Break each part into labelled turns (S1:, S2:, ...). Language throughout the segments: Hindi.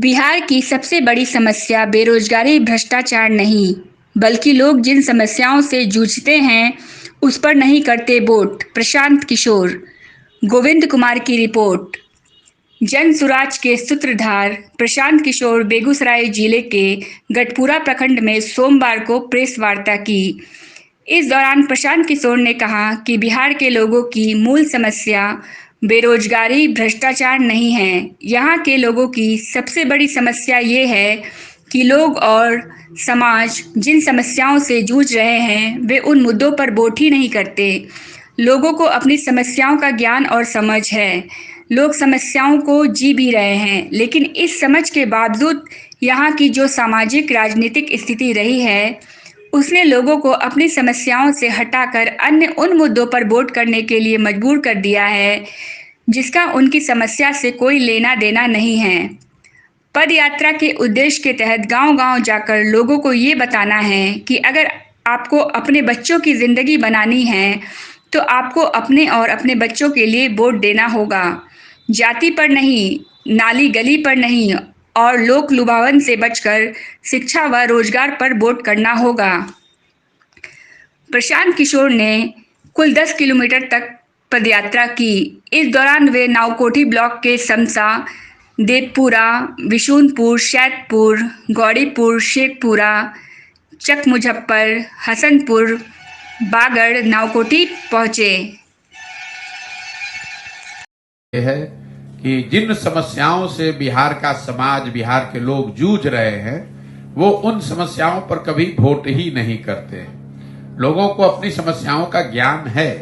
S1: बिहार की सबसे बड़ी समस्या बेरोजगारी भ्रष्टाचार नहीं, बल्कि लोग जिन समस्याओं से जूझते हैं, उस पर नहीं करते वोट। प्रशांत किशोर। गोविंद कुमार की रिपोर्ट। जन सुराज के सूत्रधार प्रशांत किशोर बेगूसराय जिले के गढ़पुरा प्रखंड में सोमवार को प्रेस वार्ता की। इस दौरान प्रशांत किशोर ने कहा कि बिहार के लोगों की मूल समस्या बेरोजगारी भ्रष्टाचार नहीं है। यहाँ के लोगों की सबसे बड़ी समस्या ये है कि लोग और समाज जिन समस्याओं से जूझ रहे हैं, वे उन मुद्दों पर वोट ही नहीं करते। लोगों को अपनी समस्याओं का ज्ञान और समझ है। लोग समस्याओं को जी भी रहे हैं, लेकिन इस समझ के बावजूद यहाँ की जो सामाजिक राजनीतिक स्थिति रही है, उसने लोगों को अपनी समस्याओं से हटाकर अन्य उन मुद्दों पर वोट करने के लिए मजबूर कर दिया है, जिसका उनकी समस्या से कोई लेना देना नहीं है। पद यात्रा के उद्देश्य के तहत गांव-गांव जाकर लोगों को ये बताना है कि अगर आपको अपने बच्चों की ज़िंदगी बनानी है, तो आपको अपने और अपने बच्चों के लिए वोट देना होगा। जाति पर नहीं, नाली गली पर नहीं और लोक लुभावन से बचकर शिक्षा व रोजगार पर वोट करना होगा। प्रशांत किशोर ने कुल 10 किलोमीटर तक पदयात्रा की। इस दौरान वे नावकोठी ब्लॉक के समसा, देवपुरा, विशुनपुर, सैदपुर, गौरीपुर, शेखपुरा, चक मुजफ्फर, हसनपुर, बागड़, नावकोठी पहुंचे।
S2: यह है कि जिन समस्याओं से बिहार का समाज, बिहार के लोग जूझ रहे हैं, वो उन समस्याओं पर कभी वोट ही नहीं करते। लोगों को अपनी समस्याओं का ज्ञान है,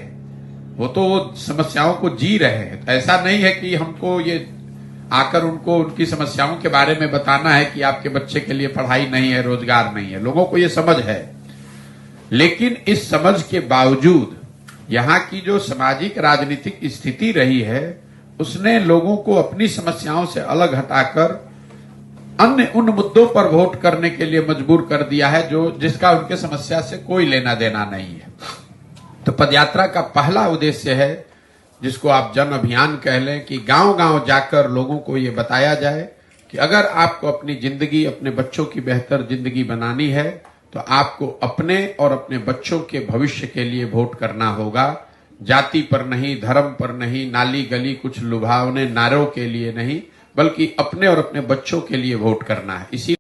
S2: वो तो वो समस्याओं को जी रहे हैं। तो ऐसा नहीं है कि हमको ये आकर उनको उनकी समस्याओं के बारे में बताना है कि आपके बच्चे के लिए पढ़ाई नहीं है, रोजगार नहीं है। लोगों को ये समझ है, लेकिन इस समझ के बावजूद यहाँ की जो सामाजिक राजनीतिक स्थिति रही है, उसने लोगों को अपनी समस्याओं से अलग हटाकर अन्य उन मुद्दों पर वोट करने के लिए मजबूर कर दिया है, जो जिसका उनके समस्या से कोई लेना देना नहीं है। तो पदयात्रा का पहला उद्देश्य है, जिसको आप जन अभियान कह लें, कि गांव-गांव जाकर लोगों को ये बताया जाए कि अगर आपको अपनी जिंदगी, अपने बच्चों की बेहतर जिंदगी बनानी है, तो आपको अपने और अपने बच्चों के भविष्य के लिए वोट करना होगा। जाति पर नहीं, धर्म पर नहीं, नाली गली कुछ लुभावने नारों के लिए नहीं, बल्कि अपने और अपने बच्चों के लिए वोट करना है। इसी